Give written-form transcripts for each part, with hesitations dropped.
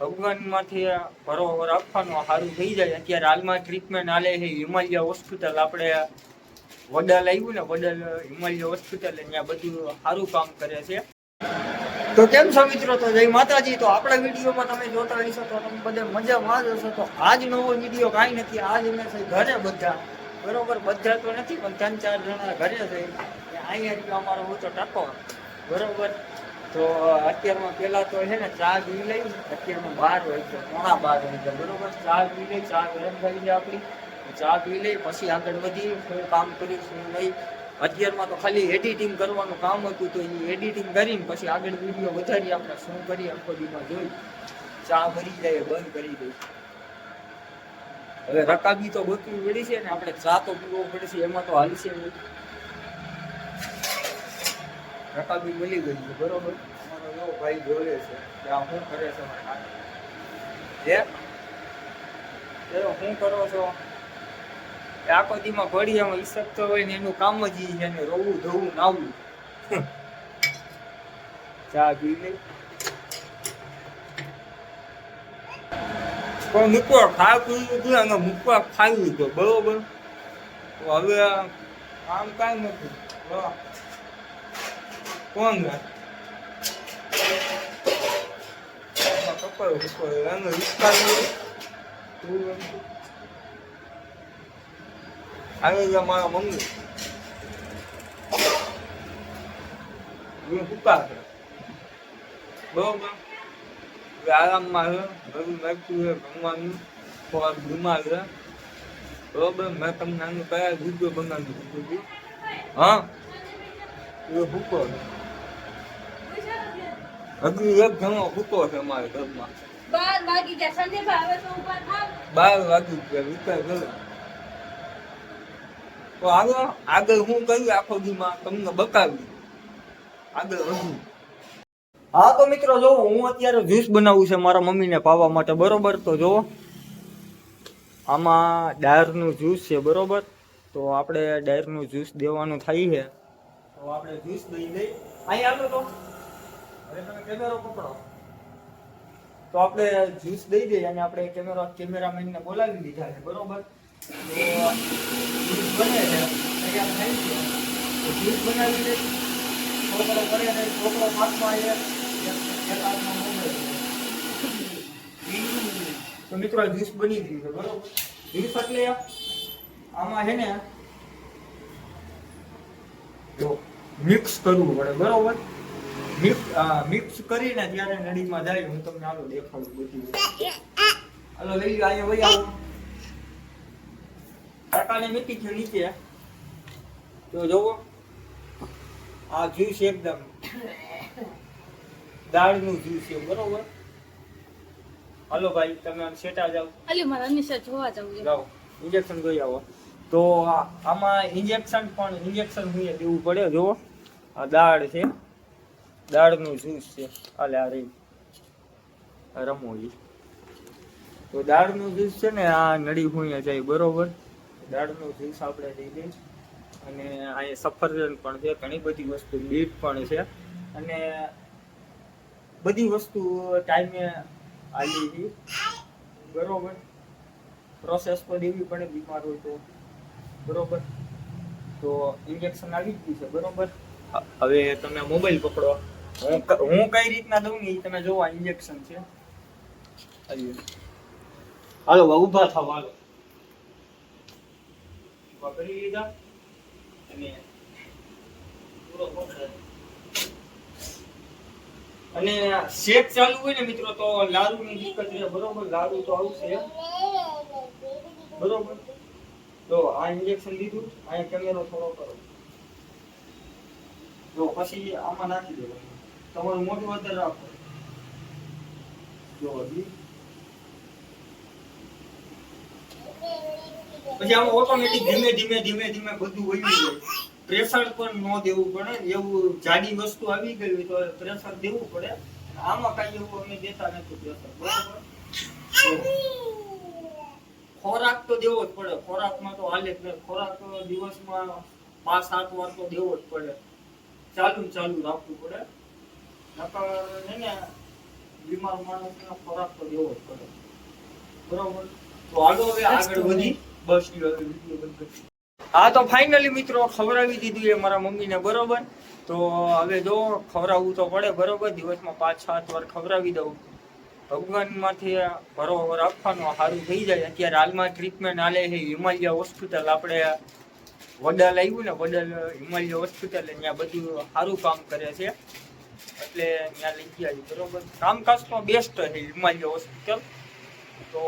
ભગવાનમાંથી ભરોવર આપવાનું સારું થઈ જાય. અત્યારે હાલમાં ટ્રીટમેન્ટ હાલે છે હિમાલય હોસ્પિટલ, આપણે વડલ આવ્યું ને, વડલ હિમાલય હોસ્પિટલ, ત્યાં બધું સારું કામ કરે છે. તો કેમ છો મિત્રો? તો જય માતાજી. તો આપણા વિડીયોમાં તમે જોતા હશો તો તમે બધા મજામાં જ હશો. તો આજ નવો વિડીયો કાંઈ નથી, આજ અમે છે ઘરે બધા, બરોબર. બધા તો નથી પણ 3-4 જણા ઘરે છે. અહીંયા અમારો ઊંચો ટાકો, બરોબર. તો અત્યારમાં પેલા તો છે ને ચા પી લઈ, અત્યારમાં 12 હોય છે, 11:15 હોય છે, બરોબર. ચા પી લઈ, ચા ગરમ કરી છે આપણી, ચા પી લઈ પછી આગળ વધી કામ કરીશું નહીં. અત્યારમાં તો ખાલી એડિટિંગ કરવાનું કામ હતું, તો એ એડિટિંગ કરીને પછી આગળ વિડીયો વધારી આપણે શું કરીએ આખો દીમાં જોઈ. ચા ભરી જાય, બંધ કરી દઈ. હવે રકાબી તો ગોતવી પડી છે ને, આપણે ચા તો પીવો પડશે, એમાં તો હાલશે નહીં. રકાબી મળી ગઈ છે, બરોબર. અમારો નવો ભાઈ જોડે છે કે આ શું કરે છે શું કરો છો? આખો દીમાં ઘડિયામાં ઈસકતો હોય ને એનું કામ જ છે ને રોવું ધોવું નાવું. ચા પી લઈ પણ મૂકવા ખાવા પીવું અને મૂકવા ખાવી તો બરોબર. તો હવે આમ કાંઈ નથી. કોણ કપાયો એનો વિસ્તાર આવે છે મારા મમ્મી કુકા છે, બરોબર. આરામમાં છે, બધું નાખ્યું છે જમવાનું, થોડાક બીમાર છે, બરોબર. મેં તમને આનું કયા વિડીયો બનાવી દીધું. હા, એ ભૂકો છે, હજી એક જણો ભૂકો છે અમારા ઘરમાં. 12 વાગી ગયા, વિચાર કરો. તો આગળ હું કર્યું આખો દીમાં તમને બતાવી આગળ વધુ. હા તો મિત્રો જો હું અત્યારે જ્યુસ બનાવું છે મારા મમ્મીને પાવા માટે, બરોબર. તો જો આમાં ડાયરનું જ્યુસ છે, બરોબર. તો આપણે ડાયરનું જ્યુસ દેવાનું થાય છે, તો આપણે જ્યુસ દઈ દઈ. અહીં આવો તો હવે તમે કેમેરો પકડો. તો આપણે જ્યુસ દઈ દઈએ અને આપણે કેમેરામેનને બોલાવી દીધા છે, બરોબર. તો જ્યુસ બને છે, તૈયાર થાય છે. તો જ્યુસ બનાવી દઈ, છોકરો કરે ને, છોકરો હાથમાં એક હાથમાં મોબાઈલ. તો મિત્રો જ્યુસ બની ગયું છે, બરોબર. જ્યુસ એટલે આમાં છે ને જો મિક્સ કરવું પડે, બરોબર. મિક્સ કરીને ત્યારે નળીમાં જાય. હું તમને આલો દેખાડું બધું. હાલો લઈ લો, અહીંયા વહી આવો. કાકાને મીઠી છે નીચે. તો જોવો આ જ્યુસ એકદમ દાળનું જ્યુસ છે, બરોબર. હાલો ભાઈ તમે સેટા જાવ. હાલો મારા અનિશા જોવા જાવ, ઇન્જેક્શન જોઈ આવો. તો આમાં ઇન્જેક્શન હું દેવું પડે. જોવો આ દાળ છે, દાળનું જ્યુસ છે. હાલે આ રહી રમો. તો દાળનું જ્યુસ છે ને આ નળી હું જાય, બરોબર. દાળનું જ્યુસ આપણે દઈ દઈએ. અને અહીંયા સફરજન પણ છે, ઘણી બધી વસ્તુ, બીટ પણ છે, અને બધી વસ્તુ ટાઈમે આલી છે, બરોબર. પ્રોસેસ તો દેવી પડે બીમાર હોય તો, બરોબર. તો ઇન્જેક્શન આવી ગયું છે, બરોબર. હવે તમે મોબાઈલ પકડો, હું કઈ રીતના દઉં ને એ તમે જોવો. ઇન્જેક્શન છે, હાલો ઉભા થાવ. હાલો કરી લીધા અને શેક ચાલુ હોય ને મિત્રો તો લાડુ ની દિક્કત છે, બરોબર. લાડુ તો આવશે, બરોબર. તો આ ઇન્જેક્શન લીધું, અહીંયા કેમેરો થોડો કરો. જો પછી આમાં નાખી દેવાનું, તમારું મોઢું અંદર રાખો. જો પછી આમાં ઓટોમેટિક ધીમે ધીમે બધું વહી જાય. પ્રેશર પણ ન દેવું પડે. એવું જાડી વસ્તુ આવી ગઈ તો પ્રેશર દેવું પડે. આમાં કઈ એવું અમે દેતા નથી પ્રેશર, બરોબર. ખોરાક તો દેવો જ પડે. ખોરાકમાં તો હાલે જ. ખોરાક તો દિવસમાં 5-7 વાર તો દેવો જ પડે. ચાલુ રાખવું પડે. નકર ને બીમાર માણસને ખોરાક તો દેવો જ પડે, બરોબર. તો હાલો હવે આગળ વધી. બસ વિડિયો બંધ કરી. હા તો ફાઇનલી મિત્રો ખવડાવી દીધું એ મારા મમ્મીને, બરોબર. તો હવે જો ખવડાવવું તો પડે, બરોબર. દિવસમાં 5-7 વાર ખવડાવી દઉં. ભગવાનમાંથી ભરોવર આપવાનો, સારું થઈ જાય. અત્યારે હાલમાં ટ્રીટમેન્ટ હાલે છે હિમાલય હોસ્પિટલ, આપણે વડાલ આવ્યું ને, વડાલ હિમાલય હોસ્પિટલ, ત્યાં બધું સારું કામ કરે છે, એટલે ત્યાં લઈ ગયા, બરોબર. કામકાજ તો બેસ્ટ છે હિમાલય હોસ્પિટલ. તો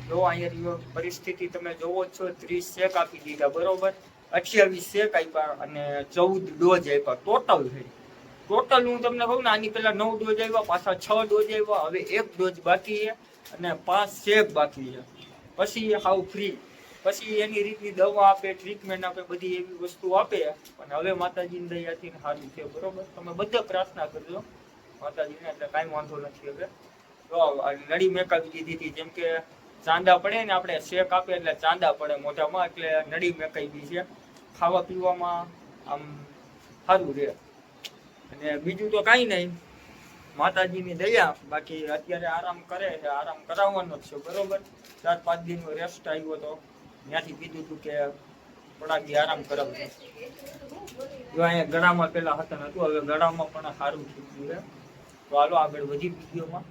જો અહીંયા પરિસ્થિતિ તમે જોવો જ છો, 30 શેક આપી દીધા, બરોબર. 28 શેક આપ્યા અને 14 ડોઝ આપ્યા ટોટલ થઈ. ટોટલ હું તમને કહું ને, આની પેલા 9 ડોઝ આવ્યા, પાછા 6 ડોઝ આવ્યા, હવે 1 ડોઝ બાકી છે અને 5 શેક બાકી છે. પછી હાવ ફ્રી, પછી એની રીતની દવા આપે, ટ્રીટમેન્ટ આપે, બધી એવી વસ્તુ આપે. અને હવે માતાજીની દયાથી સારું છે, બરોબર. તમે બધે પ્રાર્થના કરજો માતાજીને, એટલે કાંઈ વાંધો નથી. હવે તો નળી મેકાવી દીધી હતી, જેમ કે ચાંદા પડે ને, આપણે શેક આપે એટલે ચાંદા પડે મોઢામાં, એટલે નળી મેકાઈ ગઈ છે. ખાવા પીવામાં આમ સારું રહે. અને બીજું તો કાંઈ નહીં, માતાજીની દયા. બાકી અત્યારે આરામ કરે છે, આરામ કરાવવાનો જ છે, બરોબર. 4-5 દિનનો રેસ્ટ આવ્યો તો ત્યાંથી કીધું હતું કે થોડાક દી આરામ કરાવજો. જો અહીંયા ગળામાં પેલા હતા નતું, હવે ગળામાં પણ સારું થઈ ગયું છે. તો હાલો આગળ વધી વિડીયોમાં.